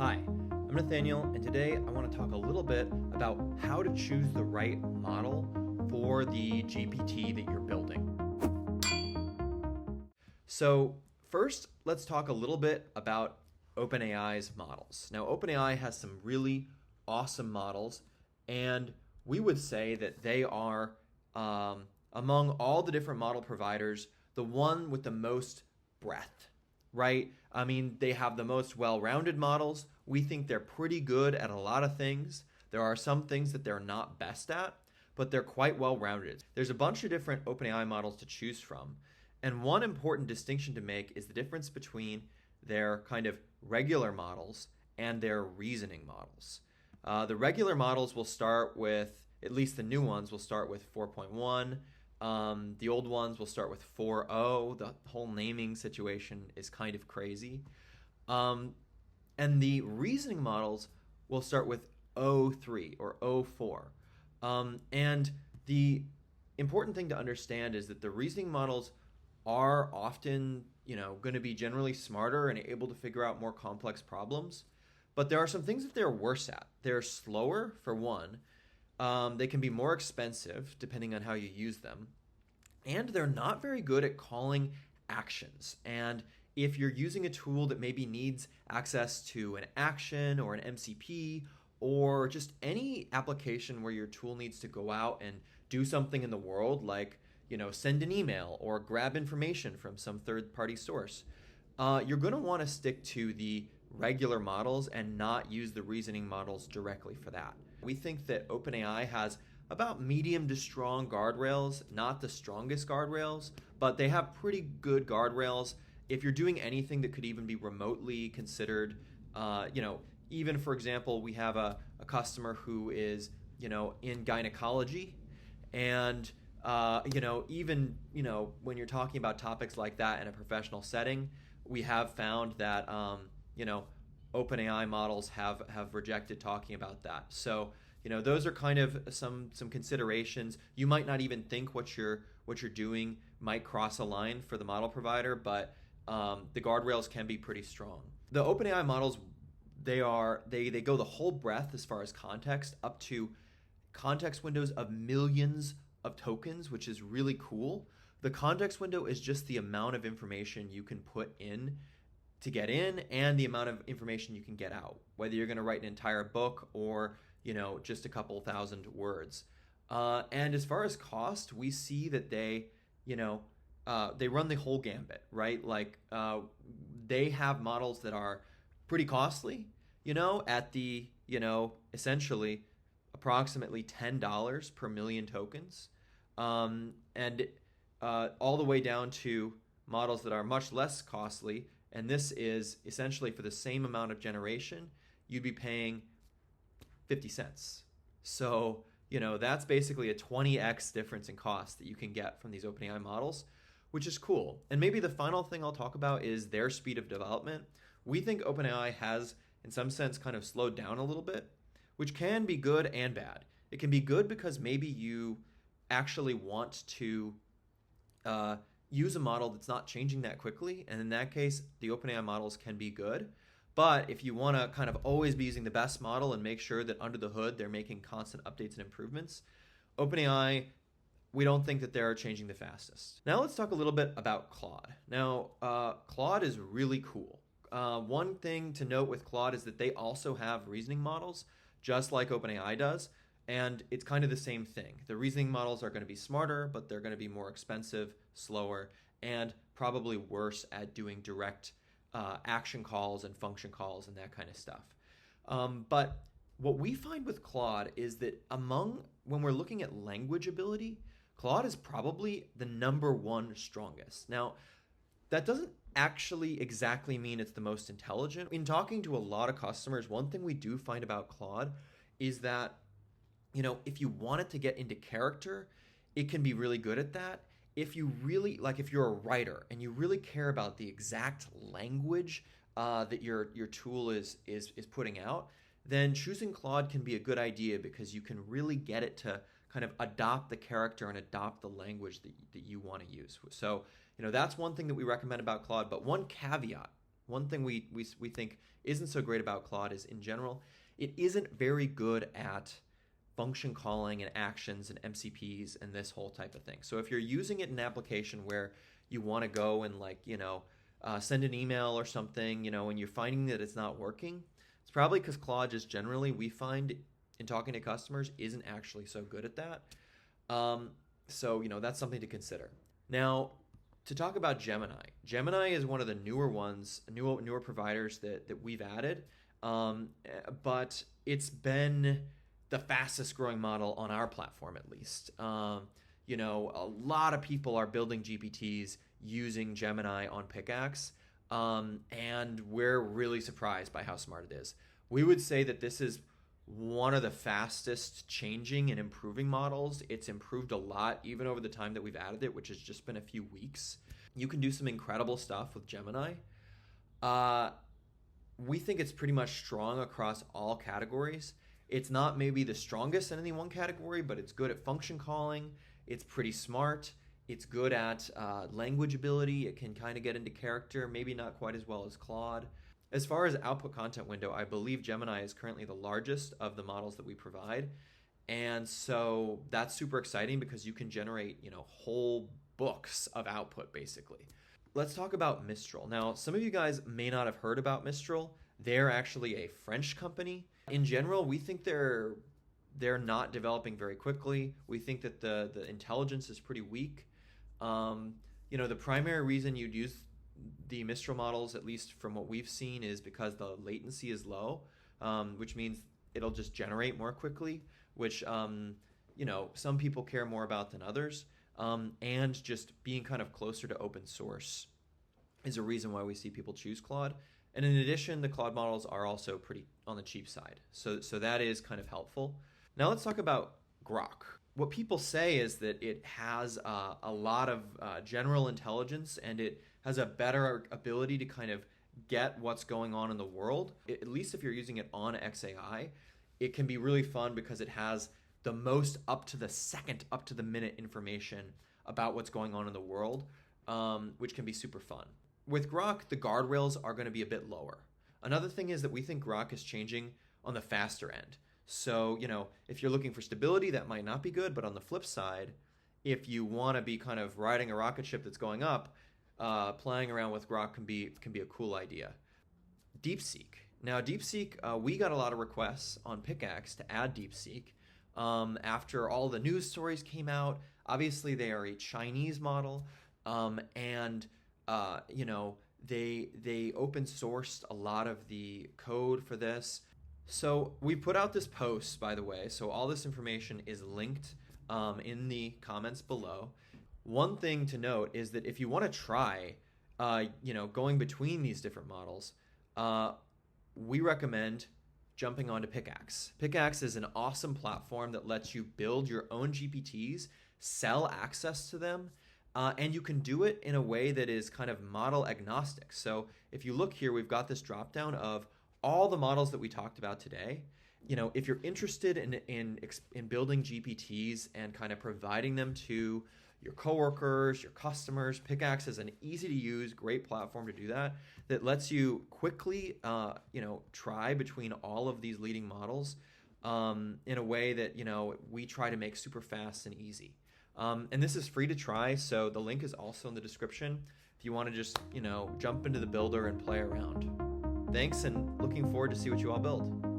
Hi, I'm Nathaniel, and today I want to talk a little bit about how to choose the right model for the GPT that you're building. So first, let's talk a little bit about OpenAI's models. Now, OpenAI has some really awesome models, and we would say that they are, among all the different model providers, the one with the most breadth, right? I mean, they have the most well-rounded models. We think they're pretty good at a lot of things. There are some things that they're not best at, but they're quite well-rounded. There's a bunch of different OpenAI models to choose from. And one important distinction to make is the difference between their kind of regular models and their reasoning models. The regular models will start with, at least the new ones will start with 4.1. The old ones will start with 4.0. The whole naming situation is kind of crazy. And the reasoning models will start with 0.3 or 0.4. And the important thing to understand is that the reasoning models are often, going to be generally smarter and able to figure out more complex problems. But there are some things that they're worse at. They're slower, for one. They can be more expensive, depending on how you use them. And they're not very good at calling actions. And if you're using a tool that maybe needs access to an action or an MCP, or just any application where your tool needs to go out and do something in the world, like send an email or grab information from some third-party source, you're going to want to stick to the regular models and not use the reasoning models directly for that. We think that OpenAI has about medium to strong guardrails, not the strongest guardrails, but they have pretty good guardrails. If you're doing anything that could even be remotely considered, even for example, we have a customer who is, in gynecology, and even when you're talking about topics like that in a professional setting, we have found that OpenAI models have rejected talking about that. So those are kind of some considerations. You might not even think what you're doing might cross a line for the model provider, but the guardrails can be pretty strong. The OpenAI models, they go the whole breadth as far as context, up to context windows of millions of tokens, which is really cool. The context window is just the amount of information you can put in to get in and the amount of information you can get out, whether you're going to write an entire book or just a couple thousand words. And as far as cost, we see that they run the whole gambit, right? Like they have models that are pretty costly, at the essentially approximately $10 per million tokens, and all the way down to models that are much less costly. And this is essentially for the same amount of generation, you'd be paying 50 cents. So, that's basically a 20x difference in cost that you can get from these OpenAI models, which is cool. And maybe the final thing I'll talk about is their speed of development. We think OpenAI has, in some sense, kind of slowed down a little bit, which can be good and bad. It can be good because maybe you actually want to use a model that's not changing that quickly, and in that case, the OpenAI models can be good. But if you want to kind of always be using the best model and make sure that under the hood they're making constant updates and improvements, OpenAI, we don't think that they're changing the fastest. Now let's talk a little bit about Claude. Now, Claude is really cool. One thing to note with Claude is that they also have reasoning models, just like OpenAI does, and it's kind of the same thing. The reasoning models are going to be smarter, but they're going to be more expensive, slower, and probably worse at doing direct action calls and function calls and that kind of stuff. But what we find with Claude is that when we're looking at language ability, Claude is probably the number one strongest. Now, that doesn't actually exactly mean it's the most intelligent. In talking to a lot of customers, one thing we do find about Claude is that, if you want it to get into character, it can be really good at that. If you really, if you're a writer and you really care about the exact language that your tool is putting out, then choosing Claude can be a good idea because you can really get it to kind of adopt the character and adopt the language that you want to use. So, that's one thing that we recommend about Claude. But one caveat One thing we think isn't so great about Claude is, in general, it isn't very good at function calling and actions and MCPs and this whole type of thing. So if you're using it in an application where you want to go and send an email or something, and you're finding that it's not working, it's probably because Claude just generally, we find in talking to customers, isn't actually so good at that. So that's something to consider. Now, to talk about Gemini. Gemini is one of the newer ones, newer providers that we've added, but it's been the fastest growing model on our platform, at least. A lot of people are building GPTs using Gemini on Pickaxe, and we're really surprised by how smart it is. We would say that this is one of the fastest changing and improving models. It's improved a lot even over the time that we've added it, which has just been a few weeks. You can do some incredible stuff with Gemini. We think it's pretty much strong across all categories. It's not maybe the strongest in any one category, but it's good at function calling. It's pretty smart. It's good at language ability. It can kind of get into character, maybe not quite as well as Claude. As far as output content window, I believe Gemini is currently the largest of the models that we provide. And so that's super exciting because you can generate, whole books of output, basically. Let's talk about Mistral. Now, some of you guys may not have heard about Mistral. They're actually a French company. In general, we think they're not developing very quickly. We think that the intelligence is pretty weak. The primary reason you'd use the Mistral models, at least from what we've seen, is because the latency is low, which means it'll just generate more quickly, which some people care more about than others. And just being kind of closer to open source is a reason why we see people choose Claude. And in addition, the Claude models are also pretty on the cheap side. So that is kind of helpful. Now let's talk about Grok. What people say is that it has a lot of general intelligence, and it has a better ability to kind of get what's going on in the world. At least if you're using it on XAI, it can be really fun because it has the most up to the second, up to the minute information about what's going on in the world, which can be super fun. With Grok, the guardrails are going to be a bit lower. Another thing is that we think Grok is changing on the faster end. So, if you're looking for stability, that might not be good. But on the flip side, if you want to be kind of riding a rocket ship that's going up, playing around with Grok can be a cool idea. DeepSeek. Now, DeepSeek, we got a lot of requests on Pickaxe to add DeepSeek. After all the news stories came out, obviously they are a Chinese model, and they open sourced a lot of the code for this. So we put out this post, by the way, so all this information is linked in the comments below. One thing to note is that if you want to try, going between these different models, we recommend jumping onto Pickaxe. Pickaxe is an awesome platform that lets you build your own GPTs, sell access to them, and you can do it in a way that is kind of model agnostic. So if you look here, we've got this drop down of all the models that we talked about today. If you're interested in building GPTs and kind of providing them to your coworkers, your customers, Pickaxe is an easy to use, great platform to do that lets you quickly, try between all of these leading models in a way that, we try to make super fast and easy. And this is free to try, so the link is also in the description if you want to just, jump into the builder and play around. Thanks, and looking forward to see what you all build.